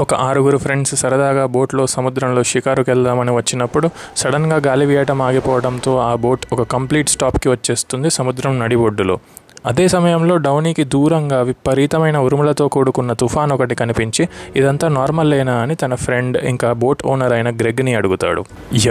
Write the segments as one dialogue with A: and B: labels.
A: ఒక 6 ఫ్రెండ్స్ సరదాగా బోట్లో సముద్రంలో షికారుకి వెళ్దామని వచ్చినప్పుడు సడన్గా గాలి వీయటం ఆగిపోవడంతో ఆ బోట్ ఒక కంప్లీట్ స్టాప్కి వచ్చేస్తుంది సముద్రం నడిబొడ్డులో. అదే సమయంలో డౌనీకి దూరంగా విపరీతమైన ఉరుములతో కూడుకున్న తుఫాన్ ఒకటి కనిపించి ఇదంతా నార్మల్లేనా అని తన ఫ్రెండ్ ఇంకా బోట్ ఓనర్ అయిన గ్రెగ్ని అడుగుతాడు.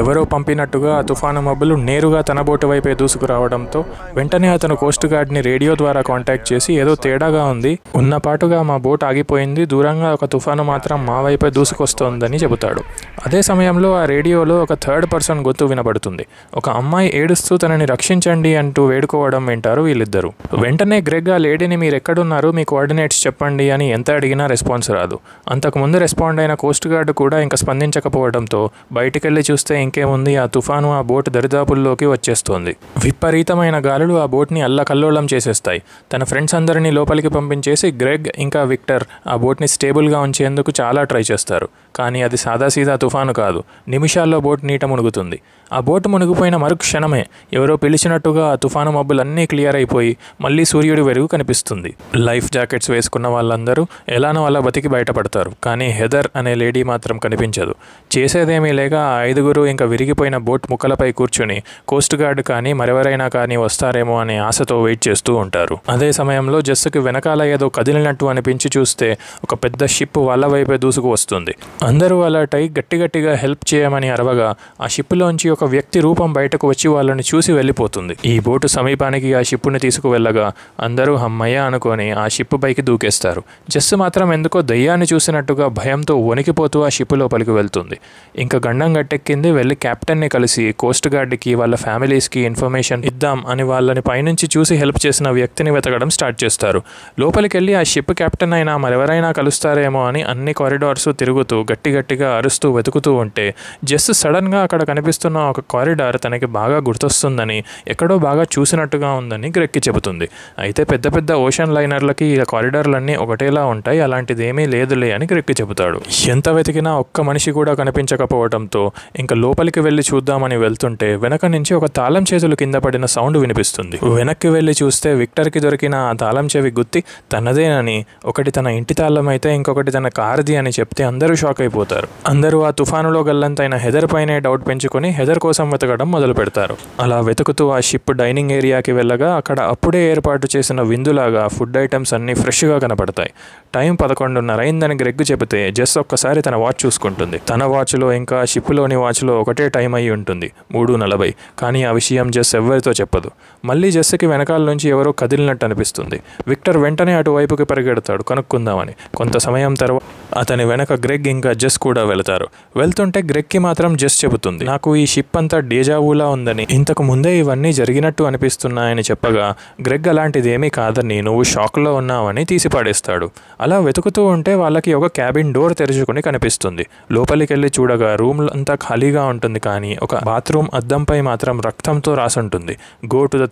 A: ఎవరో పంపినట్టుగా ఆ తుఫాను మబ్బులు నేరుగా తన బోటు వైపే దూసుకురావడంతో వెంటనే అతను కోస్ట్ గార్డ్ని రేడియో ద్వారా కాంటాక్ట్ చేసి ఏదో తేడాగా ఉంది, ఉన్నపాటుగా మా బోట్ ఆగిపోయింది, దూరంగా ఒక తుఫాను మాత్రం మా వైపే దూసుకొస్తోందని చెబుతాడు. అదే సమయంలో ఆ రేడియోలో ఒక థర్డ్ పర్సన్ గొంతు వినబడుతుంది. ఒక అమ్మాయి ఏడుస్తూ తనని రక్షించండి అంటూ వేడుకోవడం వింటారు వీళ్ళిద్దరూ. వెంటనే గ్రెగ్ ఆ లేడీని మీరు ఎక్కడున్నారు, మీ కోఆర్డినేట్స్ చెప్పండి అని ఎంత అడిగినా రెస్పాన్స్ రాదు. అంతకుముందు రెస్పాండ్ అయిన కోస్ట్ గార్డ్ కూడా ఇంకా స్పందించకపోవడంతో బయటికెళ్ళి చూస్తే ఇంకేముంది, ఆ తుఫాను ఆ బోట్ దరిదాపుల్లోకి వచ్చేస్తోంది. విపరీతమైన గాలులు ఆ బోట్ని అల్లకల్లోలం చేసేస్తాయి. తన ఫ్రెండ్స్ అందరినీ లోపలికి పంపించేసి గ్రెగ్ ఇంకా విక్టర్ ఆ బోట్ని స్టేబుల్గా ఉంచేందుకు చాలా ట్రై చేస్తారు. కానీ అది సాదాసీదా తుఫాను కాదు. నిమిషాల్లో బోట్ నీట మునుగుతుంది. ఆ బోటు మునిగిపోయిన మరుక్షణమే ఎవరో పిలిచినట్టుగా ఆ తుఫాను మబ్బులన్నీ క్లియర్ అయిపోయి మళ్ళీ సూర్యుడి వెలుగు కనిపిస్తుంది. లైఫ్ జాకెట్స్ వేసుకున్న వాళ్ళందరూ ఎలానో అలా బతికి బయటపడతారు. కానీ హెదర్ అనే లేడీ మాత్రం కనిపించదు. చేసేదేమీ లేక ఆ 5 ఇంకా విరిగిపోయిన బోట్ ముక్కలపై కూర్చుని కోస్ట్ గార్డ్ కానీ మరెవరైనా కానీ వస్తారేమో అనే ఆశతో వెయిట్ చేస్తూ ఉంటారు. అదే సమయంలో జెస్సుకి వెనకాల ఏదో కదిలినట్టు అనిపించి చూస్తే ఒక పెద్ద షిప్ వాళ్ళ వైపే దూసుకు వస్తుంది. అందరూ అలర్ట్ అయి గట్టిగా హెల్ప్ చేయమని అరవగా ఆ షిప్లోంచి ఒక వ్యక్తి రూపం బయటకు వచ్చి వాళ్ళని చూసి వెళ్ళిపోతుంది. ఈ బోటు సమీపానికి ఆ షిప్ని తీసుకువెళ్ళగా అందరూ హమ్మయ్య అనుకొని ఆ షిప్ పైకి దూకేస్తారు. జెస్సు మాత్రం ఎందుకో దయ్యాన్ని చూసినట్టుగా భయంతో వణికిపోతూ ఆ షిప్ లోపలికి వెళ్తుంది. ఇంకా గండం గట్టెక్కింది. వెళ్ళి కెప్టెన్ని కలిసి కోస్ట్ గార్డ్కి వాళ్ళ ఫ్యామిలీస్కి ఇన్ఫర్మేషన్ ఇద్దాం అని వాళ్ళని పైనుంచి చూసి హెల్ప్ చేసిన వ్యక్తిని వెతకడం స్టార్ట్ చేస్తారు. లోపలికి వెళ్ళి ఆ షిప్ కెప్టెన్ అయినా మరెవరైనా కలుస్తారేమో అని అన్ని కారిడార్స్ తిరుగుతూ గట్టిగా అరుస్తూ వెతుకుతూ ఉంటే జెస్సు సడన్గా అక్కడ కనిపిస్తున్న ఒక కారిడార్ తనకి బాగా గుర్తొస్తుందని, ఎక్కడో బాగా చూసినట్టుగా ఉందని గ్రెగ్కి చెబుతుంది. అయితే పెద్ద ఓషన్ లైనర్లకి ఈ కారిడార్లన్నీ ఒకటేలా ఉంటాయి, అలాంటిది ఏమీ లేదులే అని గ్రెగ్కి చెబుతాడు. ఎంత వెతికినా ఒక్క మనిషి కూడా కనిపించకపోవడంతో ఇంకా లోపలికి వెళ్ళి చూద్దామని వెళ్తుంటే వెనక నుంచి ఒక తాళం చేతులు కింద పడిన సౌండ్ వినిపిస్తుంది. వెనక్కి వెళ్ళి చూస్తే విక్టర్కి దొరికిన ఆ తాళం చెవి గుత్తి తనదేనని, ఒకటి తన ఇంటి తాళం అయితే ఇంకొకటి తన కార్ది అని చెప్తే అందరూ షాక్ అయిపోతారు. అందరూ ఆ తుఫానులో గల్లంతైన హెదర్ పైనే డౌట్ పెంచుకొని హెదర్ కోసం వెతకడం మొదలు పెడతారు. అలా వెతుకుతూ ఆ షిప్ డైనింగ్ ఏరియాకి వెళ్ళగా అక్కడ అప్పుడే ఏర్పాటు చేసిన విందులాగా ఫుడ్ ఐటమ్స్ అన్నీ ఫ్రెష్గా కనపడతాయి. టైం 11:30 అయిందని గ్రెగ్ చెబితే జెస్ ఒక్కసారి తన వాచ్ చూసుకుంటుంది. తన వాచ్లో ఇంకా షిప్లోని వాచ్లో ఒకటే టైం అయి ఉంటుంది, 3:40. కానీ ఆ విషయం జెస్ ఎవరితో చెప్పదు. మళ్ళీ జెస్కి వెనకాల నుంచి ఎవరో కదిలినట్టు అనిపిస్తుంది. విక్టర్ వెంటనే అటువైపుకి పరిగెడతాడు కనుక్కుందామని. కొంత సమయం తర్వాత అతని వెనక గ్రెగ్ ఇంకా జెస్ కూడా వెళతారు. వెళ్తుంటే గ్రెగ్కి మాత్రం జెస్ చెబుతుంది, నాకు ఈ షిప్ అంతా డేజావూలా ఉందని, ఇంతకు ముందే ఇవన్నీ జరిగినట్టు అనిపిస్తున్నాయని చెప్పగా గ్రెగ్ అలాంటిదేమీ కాదని, నువ్వు షాక్లో ఉన్నావని తీసిపాడేస్తాడు. అలా వెతుకుతూ ఉంటే వాళ్ళకి ఒక క్యాబిన్ డోర్ తెరుచుకుని కనిపిస్తుంది. లోపలికి వెళ్ళి చూడగా రూమ్ అంతా ఖాళీగా ఉంటుంది. కానీ ఒక బాత్రూమ్ అద్దంపై మాత్రం రక్తంతో రాసుంటుంది, గో టు ద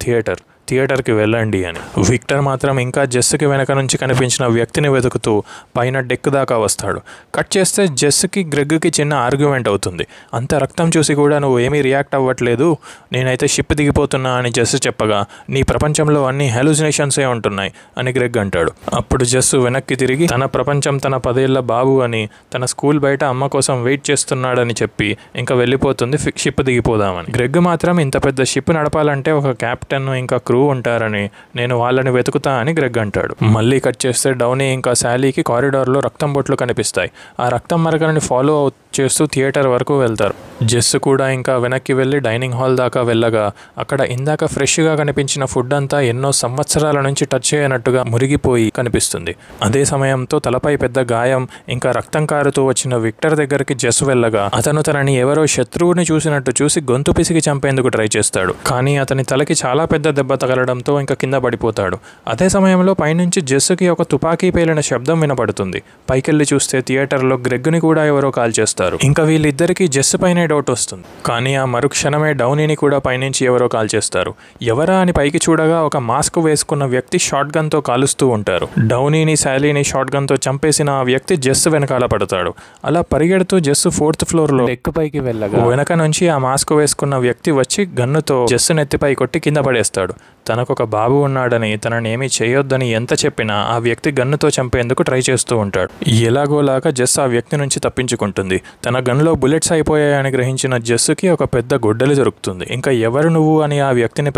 A: థియేటర్కి వెళ్ళండి అని. విక్టర్ మాత్రం ఇంకా జెస్కి వెనక నుంచి కనిపించిన వ్యక్తిని వెతుకుతూ పైన డెక్ దాకా వస్తాడు. కట్ చేస్తే జెస్కి గ్రెగ్కి చిన్న ఆర్గ్యుమెంట్ అవుతుంది. అంత రక్తం చూసి కూడా నువ్వు ఏమీ రియాక్ట్ అవ్వట్లేదు, నేనైతే షిప్ దిగిపోతున్నా అని జెస్ చెప్పగా నీ ప్రపంచంలో అన్ని హాలుసినేషన్సే ఉంటున్నాయి అని గ్రెగ్ అంటాడు. అప్పుడు జెస్ వెనక్కి తిరిగి తన ప్రపంచం తన 10 ఏళ్ల బాబు అని, తన స్కూల్ బయట అమ్మ కోసం వెయిట్ చేస్తున్నాడని చెప్పి ఇంకా వెళ్ళిపోతుంది షిప్ దిగిపోదామని. గ్రెగ్ మాత్రం ఇంత పెద్ద షిప్ నడపాలంటే ఒక కెప్టెన్ ఇంకా క్రూ ఉంటారని, నేను వాళ్ళని వెతుకుతా అని గ్రెగ్ అంటాడు. మళ్ళీ కట్ చేస్తే డౌనీ ఇంకా శాలీకి కారిడార్లో రక్తం బొట్లు కనిపిస్తాయి. ఆ రక్తం మరకని ఫాలో చేస్తూ థియేటర్ వరకు వెళ్తారు. జెస్ కూడా ఇంకా వెనక్కి వెళ్ళి డైనింగ్ హాల్ దాకా వెళ్ళగా అక్కడ ఇందాక ఫ్రెష్గా కనిపించిన ఫుడ్ అంతా ఎన్నో సంవత్సరాల నుంచి టచ్ చేయనట్టుగా మురిగిపోయి కనిపిస్తుంది. అదే సమయంతో తలపై పెద్ద గాయం ఇంకా రక్తం కారుతూ వచ్చిన విక్టర్ దగ్గరికి జెస్ వెళ్ళగా అతను తనని ఎవరో శత్రువుని చూసినట్టు చూసి గొంతు పిసికి చంపేందుకు ట్రై చేస్తాడు. కానీ అతని తలకి చాలా పెద్ద దెబ్బ తగలడంతో ఇంకా కింద పడిపోతాడు. అదే సమయంలో పైనుంచి జెస్కి ఒక తుపాకీ పేలిన శబ్దం వినపడుతుంది. పైకెళ్ళి చూస్తే థియేటర్లో గ్రెగ్ని కూడా ఎవరో కాల్ చేస్తారు. చేస్తారు. ఇంకా వీళ్ళిద్దరికీ జెస్ పైనే డౌట్ వస్తుంది. కానీ ఆ మరుక్షణమే డౌనీని కూడా పైనుంచి ఎవరో కాల్ చేస్తారు. ఎవరా అని పైకి చూడగా ఒక మాస్క్ వేసుకున్న వ్యక్తి షాట్ గన్ తో కాలుస్తూ ఉంటారు. డౌనీని శాలీని షాట్ గన్ తో చంపేసిన ఆ వ్యక్తి జెస్ వెనకాల పడతాడు. అలా పరిగెడుతూ జెస్ 4th ఫ్లోర్ లో డెక్ పైకి వెళ్ళగా వెనక నుంచి ఆ మాస్క్ వేసుకున్న వ్యక్తి వచ్చి గన్నుతో జెస్ నెత్తిపై కొట్టి కింద పడేస్తాడు. తనకొక బాబు ఉన్నాడని, తనని ఏమీ చేయొద్దని ఎంత చెప్పినా ఆ వ్యక్తి గన్నుతో చంపేందుకు ట్రై చేస్తూ ఉంటాడు. ఎలాగోలాగా జెస్ ఆ వ్యక్తి నుంచి తప్పించుకుంటుంది. తన గన్లో బుల్లెట్స్ అయిపోయాయని గ్రహించిన జెస్సుకి ఒక పెద్ద గొడ్డలి దొరుకుతుంది. ఇంకా ఎవరు నువ్వు అని ఆ వ్యక్తిని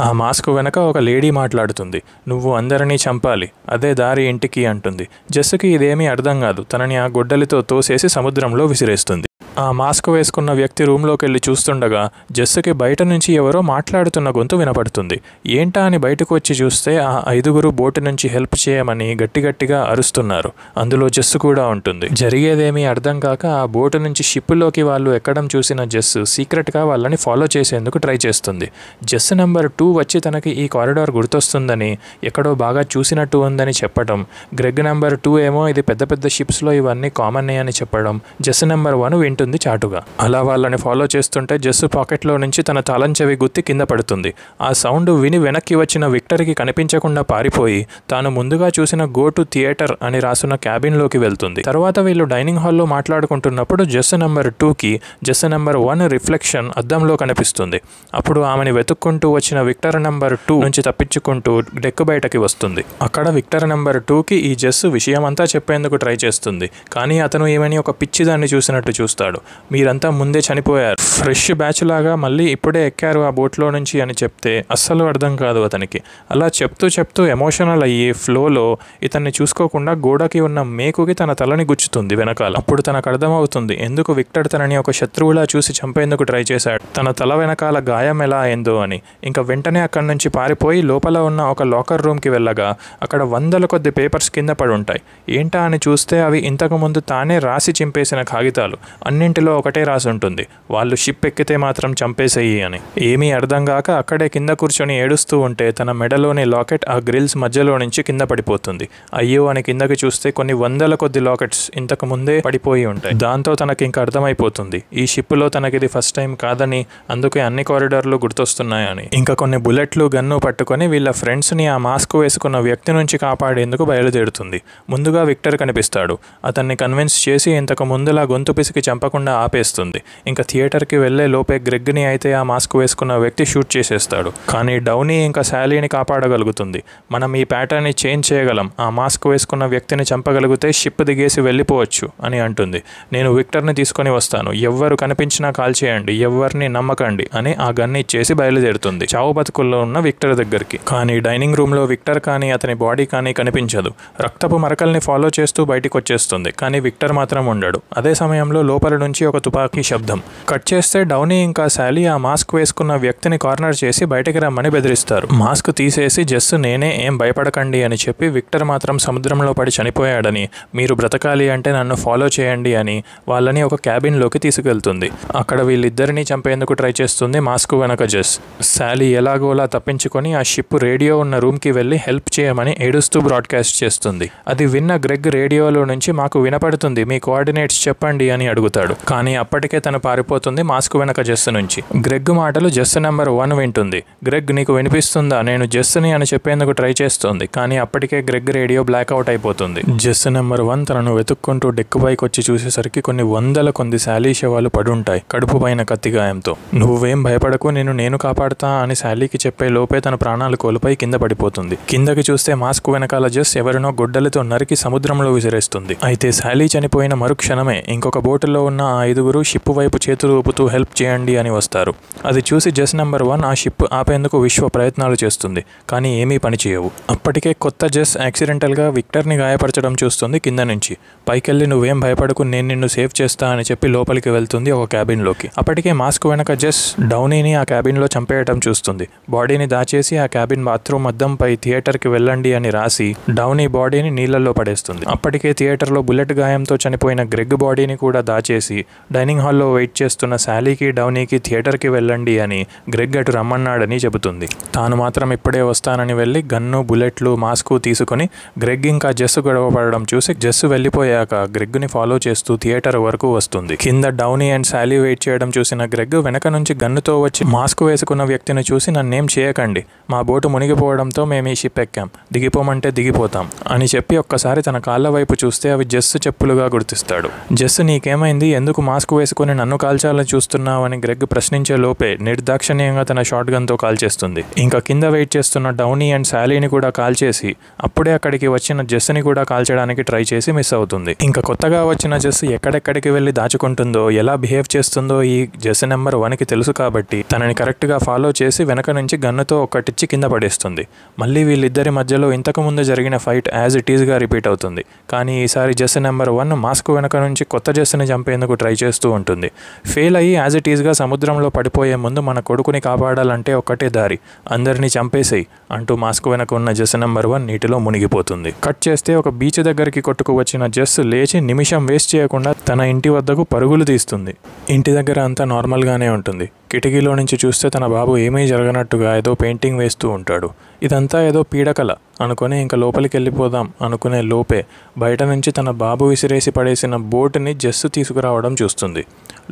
A: ఆ మాస్క్ వెనక ఒక లేడీ మాట్లాడుతుంది. నువ్వు అందరినీ చంపాలి, అదే దారి ఇంటికి అంటుంది. జెస్సుకి ఇదేమీ అర్థం కాదు. తనని ఆ గొడ్డలితో తోసేసి సముద్రంలో విసిరేస్తుంది. ఆ మాస్క్ వేసుకున్న వ్యక్తి రూమ్లోకి వెళ్ళి చూస్తుండగా జెస్సుకి బయట నుంచి ఎవరో మాట్లాడుతున్న గొంతు వినపడుతుంది. ఏంటా అని బయటకు వచ్చి చూస్తే ఆ 5గురు బోటు నుంచి హెల్ప్ చేయమని గట్టిగట్టిగా అరుస్తున్నారు. అందులో జెస్సు కూడా ఉంటుంది. జరిగేదేమీ అర్థం కాక ఆ బోటు నుంచి షిప్లోకి వాళ్ళు ఎక్కడం చూసిన జెస్సు సీక్రెట్గా వాళ్ళని ఫాలో చేసేందుకు ట్రై చేస్తుంది. జెస్ నెంబర్ 2 వచ్చి తనకి ఈ కారిడార్ గుర్తొస్తుందని, ఎక్కడో బాగా చూసినట్టు ఉందని చెప్పడం, గ్రెగ్ నెంబర్ 2 ఏమో ఇది పెద్ద పెద్ద షిప్స్లో ఇవన్నీ కామన్ అని చెప్పడం, జెస్ నెంబర్ 1 వింటుంది చాటుగా. అలా వాళ్ళని ఫాలో చేస్తుంటే జెస్ పాకెట్లో నుంచి తన తాళం చెవి గుత్తి కింద పడుతుంది. ఆ సౌండ్ విని వెనక్కి వచ్చిన విక్టర్కి కనిపించకుండా పారిపోయి తాను ముందుగా చూసిన గో టు థియేటర్ అని రాసున్న క్యాబిన్లోకి వెళ్తుంది. తర్వాత వీళ్ళు డైనింగ్ హాల్లో మాట్లాడుకుంటున్నప్పుడు జెస్ నెంబర్ 2కి జెస్ నెంబర్ 1 రిఫ్లెక్షన్ అద్దంలో కనిపిస్తుంది. అప్పుడు ఆమెని వెతుక్కుంటూ వచ్చిన విక్టర్ నెంబర్ 2 నుంచి తప్పించుకుంటూ డెక్ బయటకి వస్తుంది. అక్కడ విక్టర్ నెంబర్ 2కి ఈ జెస్ విషయమంతా చెప్పేందుకు ట్రై చేస్తుంది. కానీ అతను ఏమని ఒక పిచ్చిదాన్ని చూసినట్టు చూస్తాడు. మీరంతా ముందే చనిపోయారు, ఫ్రెష్ బ్యాచ్ లాగా మళ్ళీ ఇప్పుడే ఎక్కారు ఆ బోట్లో నుంచి అని చెప్తే అస్సలు అర్థం కాదు అతనికి. అలా చెప్తూ ఎమోషనల్ అయ్యి ఫ్లోలో ఇతన్ని చూసుకోకుండా గోడకి ఉన్న మేకుకి తన తలని గుచ్చుతుంది వెనకాల. అప్పుడు తనకు అర్థమవుతుంది ఎందుకు విక్టర్ తనని ఒక శత్రువులా చూసి చంపేందుకు ట్రై చేశాడు, తన తల వెనకాల గాయం ఎలా అయిందో అని. ఇంకా వెంటనే అక్కడి నుంచి పారిపోయి లోపల ఉన్న ఒక లాకర్ రూమ్కి వెళ్ళగా అక్కడ 100ల కొద్ది పేపర్స్ కింద పడి ఉంటాయి. ఏంటా అని చూస్తే అవి ఇంతకుముందు తానే రాసి చింపేసిన కాగితాలు. అన్నింటిలో ఒకటే రాసి ఉంటుంది, వాళ్ళు షిప్ ఎక్కితే మాత్రం చంపేసేయి అని. ఏమీ అర్థం కాక అక్కడే కింద కూర్చొని ఏడుస్తూ ఉంటే తన మెడలోని లాకెట్ ఆ గ్రిల్స్ మధ్యలో నుంచి కింద పడిపోతుంది. అయ్యో అని కిందకి చూస్తే కొన్ని 100ల కొద్ది లాకెట్స్ ఇంతకు ముందే పడిపోయి ఉంటాయి. దాంతో తనకి ఇంకా అర్థమైపోతుంది ఈ షిప్లో తనకిది ఫస్ట్ టైం కాదని, అందుకే అన్ని కారిడార్లు గుర్తొస్తున్నాయని. ఇంకా కొన్ని బుల్లెట్లు గన్ను పట్టుకొని వీళ్ళ ఫ్రెండ్స్ని ఆ మాస్క్ వేసుకున్న వ్యక్తి నుంచి కాపాడేందుకు బయలుదేరుతుంది. ముందుగా విక్టర్ కనిపిస్తాడు. అతన్ని కన్విన్స్ చేసి ఇంతకు ముందులా గొంతు పిసికి చంపకుండా ఆపేస్తుంది. ఇంకా థియేటర్కి వెళ్లే లోపే గ్రెగ్ని అయితే ఆ మాస్క్ వేసుకున్న వ్యక్తి షూట్ చేసేస్తాడు. కానీ డౌనీ ఇంకా శాలీని కాపాడగలుగుతుంది. మనం ఈ ప్యాటర్న్ని చేంజ్ చేయగలం, ఆ మాస్క్ వేసుకున్న వ్యక్తిని చంపగలిగితే షిప్ దిగేసి వెళ్ళిపోవచ్చు అని అంటుంది. నేను విక్టర్ని తీసుకొని వస్తాను, ఎవ్వరు కనిపించినా కాల్ చేయండి, ఎవ్వరిని నమ్మకండి అని ఆ గన్ ఇచ్చేసి బయలుదేరుతుంది చావు బతుకుల్లో ఉన్న విక్టర్ దగ్గరికి. కానీ డైనింగ్ రూమ్లో విక్టర్ కానీ అతని బాడీ కానీ కనిపించదు. రక్తపు మరకల్ని ఫాలో చేస్తూ బయటికి వచ్చేస్తుంది. కానీ విక్టర్ మాత్రం ఉండడు. అదే సమయంలో లోపల నుంచి ఒక తుపాకీ శబ్దం. కట్ చేస్తే డౌనీ ఇంకా శాలీ ఆ మాస్క్ వేసుకున్న వ్యక్తిని కార్నర్ చేసి బయటికి రమ్మని బెదిరిస్తారు. మాస్క్ తీసేసి జెస్ నేనే, ఏం భయపడకండి అని చెప్పి విక్టర్ మాత్రం సముద్రంలో పడి చనిపోయాడని, మీరు బ్రతకాలి అంటే నన్ను ఫాలో చేయండి అని వాళ్ళని ఒక క్యాబిన్లోకి తీసుకెళ్తుంది. అక్కడ వీళ్ళిద్దరినీ చంపేందుకు ట్రై చేస్తుంది మాస్క్ వెనక జెస్. శాలీ ఎలాగోలా తప్పించుకొని ఆ షిప్ రేడియో ఉన్న రూమ్కి వెళ్ళి హెల్ప్ చేయమని ఏడుస్తూ బ్రాడ్కాస్ట్ చేస్తుంది. అది విన్న గ్రెగ్ రేడియోలో నుంచి మాకు వినపడుతుంది, మీ కోఆర్డినేట్స్ చెప్పండి అని అడుగుతాడు. కానీ అప్పటికే తను పారిపోతుంది మాస్క్ వెనక జెస్ నుంచి. గ్రెగ్ మాటలు జెస్ నెంబర్ 1 వింటుంది. గ్రెగ్ నీకు వినిపిస్తుందా, నేను జెస్ని అని చెప్పేందుకు ట్రై చేస్తుంది. కానీ అప్పటికే గ్రెగ్ రేడియో బ్లాక్అవుట్ అయిపోతుంది. జెస్ నెంబర్ 1 తనను వెతుక్కుంటూ డెక్ పైకి వచ్చి చూసేసరికి కొన్ని 100ల కొద్ది శాలీ శవాలు పడుంటాయి కడుపు పైన కత్తిగాయంతో. నువ్వేం భయపడకు, నేను కాపాడుతా అని శాలీకి చెప్పే లోపే తన ప్రాణాలు కోల్పోయి కింద పడిపోతుంది. కిందకి చూస్తే మాస్క్ వెనకాల జెస్ ఎవరినో గొడ్డలితో నరికి సముద్రంలో విసిరేస్తుంది. అయితే శాలీ చనిపోయిన మరుక్షణమే ఇంకొక బోటులో ఉన్న ఆ 5గురు షిప్ వైపు చేతులు ఊపుతూ హెల్ప్ చేయండి అని వస్తారు. అది చూసి జెస్ నెంబర్ 1 ఆ షిప్ ఆపేందుకు విశ్వ ప్రయత్నాలు చేస్తుంది. కానీ ఏమీ పనిచేయవు. అప్పటికే కొత్త జెస్ యాక్సిడెంటల్గా విక్టర్ని గాయపరచడం చూస్తుంది కింద నుంచి. పైకెళ్ళి నువ్వేం భయపడకు, నేను నిన్ను సేవ్ చేస్తా అని చెప్పి లోపలికి వెళ్తుంది ఒక క్యాబిన్లోకి. అప్పటికే మాస్క్ వెనక జెస్ డౌనీని ఆ క్యాబిన్లో చంపేయటం చూస్తుంది. బాడీని దాచేసి ఆ క్యాబిన్ బాత్రూమ్ అద్దంపై థియేటర్కి వెళ్ళండి అని రాసి డౌనీ బాడీని నీళ్లలో పడేస్తుంది. అప్పటికే థియేటర్లో బుల్లెట్ గాయంతో చనిపోయిన గ్రెగ్ బాడీని కూడా దాచేసి చేసి డైనింగ్ హాల్లో వెయిట్ చేస్తున్న శాలీకి డౌనీకి థియేటర్కి వెళ్ళండి అని గ్రెగ్ అటు రమ్మన్నాడని చెబుతుంది. తాను మాత్రం ఇప్పుడే వస్తానని వెళ్ళి గన్ను, బుల్లెట్లు, మాస్కు తీసుకుని గ్రెగ్ ఇంకా జెస్ గొడవ పడడం చూసి జెస్ వెళ్ళిపోయాక గ్రెగ్ని ఫాలో చేస్తూ థియేటర్ వరకు వస్తుంది. కింద డౌనీ అండ్ శాలీ వెయిట్ చేయడం చూసిన గ్రెగ్ వెనక నుంచి గన్నుతో వచ్చి మాస్క్ వేసుకున్న వ్యక్తిని చూసి నన్నేం చేయకండి, మా బోటు మునిగిపోవడంతో మేము ఈ షిప్ ఎక్కాం, దిగిపోమంటే దిగిపోతాం అని చెప్పి ఒక్కసారి తన కాళ్ళ వైపు చూస్తే అవి జెస్ చెప్పులుగా గుర్తిస్తాడు. జెస్ నీకేమైంది, ఎందుకు మాస్క్ వేసుకుని నన్ను కాల్చాలని చూస్తున్నావు అని గ్రెగ్ ప్రశ్నించే లోపే నిర్దాక్షిణ్యంగా తన షాట్ గన్తో కాల్చేస్తుంది. ఇంకా కింద వెయిట్ చేస్తున్న డౌనీ అండ్ శాలీని కూడా కాల్చేసి అప్పుడే అక్కడికి వచ్చిన జెస్ని కూడా కాల్చడానికి ట్రై చేసి మిస్ అవుతుంది. ఇంకా కొత్తగా వచ్చిన జెస్ ఎక్కడెక్కడికి వెళ్ళి దాచుకుంటుందో, ఎలా బిహేవ్ చేస్తుందో ఈ జెస్ నెంబర్ 1కి తెలుసు కాబట్టి తనని కరెక్ట్గా ఫాలో చేసి వెనక నుంచి గన్నుతో ఒక్కటిచ్చి కింద పడేస్తుంది. మళ్ళీ వీళ్ళిద్దరి మధ్యలో ఇంతకుముందు జరిగిన ఫైట్ యాజ్ ఇట్ ఈస్గా రిపీట్ అవుతుంది. కానీ ఈసారి జెస్ నెంబర్ 1 మాస్క్ వెనక నుంచి కొత్త జెస్ని చంపేందుకు ట్రై చేస్తూ ఉంటుంది. ఫెయిల్ అయ్యి యాజ్ ఇట్ ఈస్గా సముద్రంలో పడిపోయే ముందు మన కొడుకుని కాపాడాలంటే ఒక్కటే దారి, అందరినీ చంపేసేయి అంటూ మాస్క్ వెనక ఉన్న జెస్ నెంబర్ 1 నీటిలో మునిగిపోతుంది. కట్ చేస్తే ఒక బీచ్ దగ్గరికి కొట్టుకు వచ్చిన జెస్ లేచి నిమిషం వేస్ట్ చేయకుండా తన ఇంటి వద్దకు పరుగులు తీస్తుంది. ఇంటి దగ్గర అంతా నార్మల్గానే ఉంటుంది. కిటికీలో నుంచి చూస్తే తన బాబు ఏమీ జరగనట్టుగా ఏదో పెయింటింగ్ వేస్తూ ఉంటాడు. ఇదంతా ఏదో పీడకల అనుకుని ఇంకా లోపలికి వెళ్ళిపోదాం అనుకునే లోపే బయట నుంచి తన బాబు విసిరేసి పడేసిన బోటుని జెస్ తీసుకురావడం చూస్తుంది.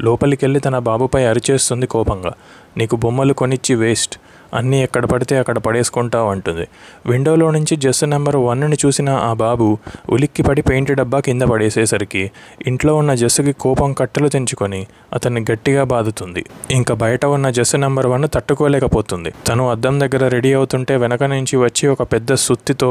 A: లోపలికి వెళ్ళి తన బాబుపై అరిచేస్తుంది కోపంగా, నీకు బొమ్మలు కొనిచ్చి వేస్ట్, అన్నీ ఎక్కడ పడితే అక్కడ పడేసుకుంటావు అంటుంది. విండోలో నుంచి జెస్ నెంబర్ 1ని చూసిన ఆ బాబు ఉలిక్కిపడి పెయింట్ డబ్బా కింద పడేసేసరికి ఇంట్లో ఉన్న జెస్కి కోపం కట్టెలు తెంచుకొని అతన్ని గట్టిగా బాదుతుంది. ఇంకా బయట ఉన్న జెస్ నెంబర్ 1 తట్టుకోలేకపోతుంది. తను అద్దం దగ్గర రెడీ అవుతుంటే వెనక నుంచి వచ్చి ఒక పెద్ద సుత్తితో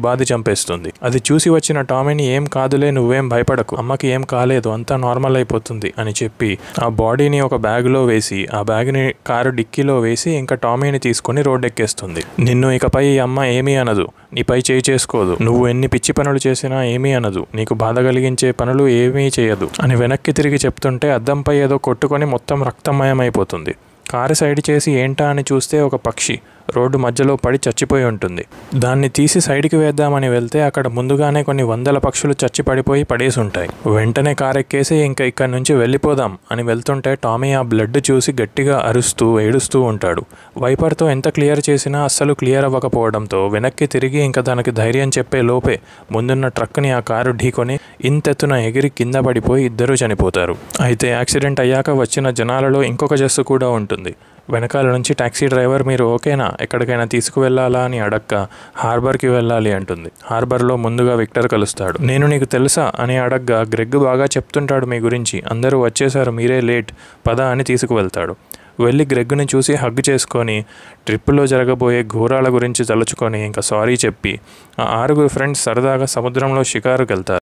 A: బాది చంపేస్తుంది. అది చూసి వచ్చిన టామీని ఏం కాదులే, నువ్వేం భయపడకు, అమ్మకి ఏం కాలేదు, అంతా నార్మల్ అయిపోతుంది అని చెప్పి ఆ బాడీని ఒక బ్యాగ్లో వేసి ఆ బ్యాగ్ని కారు డిక్కీలో వేసి ఇంకా టామీని తీసుకుని రోడ్డెక్కేస్తుంది. నిన్ను ఇకపై ఈ అమ్మ ఏమీ అనదు, నీపై చేయి చేసుకోదు, నువ్వు ఎన్ని పిచ్చి పనులు చేసినా ఏమీ అనదు, నీకు బాధ కలిగించే పనులు ఏమీ చేయదు అని వెనక్కి తిరిగి చెప్తుంటే అద్దంపై ఏదో కొట్టుకొని మొత్తం రక్తమయమైపోతుంది. కారు సైడ్ చేసి ఏంటా అని చూస్తే ఒక పక్షి రోడ్డు మధ్యలో పడి చచ్చిపోయి ఉంటుంది. దాన్ని తీసి సైడ్కి వేద్దామని వెళ్తే అక్కడ ముందుగానే కొన్ని వందల పక్షులు చచ్చి పడేసి ఉంటాయి. వెంటనే కారు ఎక్కేసి ఇంకా ఇక్కడి నుంచి వెళ్ళిపోదాం అని వెళ్తుంటే టామీ ఆ బ్లడ్ చూసి గట్టిగా అరుస్తూ ఏడుస్తూ ఉంటాడు. వైపర్తో ఎంత క్లియర్ చేసినా అస్సలు క్లియర్ అవ్వకపోవడంతో వెనక్కి తిరిగి ఇంకా తనకి ధైర్యం చెప్పే లోపే ముందున్న ట్రక్ని ఆ కారు ఢీకొని ఇంతెత్తున ఎగిరి కింద పడిపోయి ఇద్దరూ చనిపోతారు. అయితే యాక్సిడెంట్ అయ్యాక వచ్చిన జనాలలో ఇంకొక జెస్ కూడా ఉంటుంది. వెనకాల నుంచి టాక్సీ డ్రైవర్ మీరు ఓకేనా, ఎక్కడికైనా తీసుకువెళ్ళాలా అని అడక్క హార్బర్కి వెళ్ళాలి అంటుంది. హార్బర్లో ముందుగా విక్టర్ కలుస్తాడు. నేను నీకు తెలుసా అని అడగ్గా గ్రెగ్ బాగా చెప్తుంటాడు మీ గురించి, అందరూ వచ్చేసారు, మీరే లేట్, పద అని తీసుకువెళ్తాడు. వెళ్ళి గ్రెగ్ని చూసి హగ్ చేసుకొని ట్రిప్పులో జరగబోయే ఘోరాల గురించి తలుచుకొని ఇంకా సారీ చెప్పి ఆ 6 ఫ్రెండ్స్ సరదాగా సముద్రంలో షికారుకి వెళ్తారు.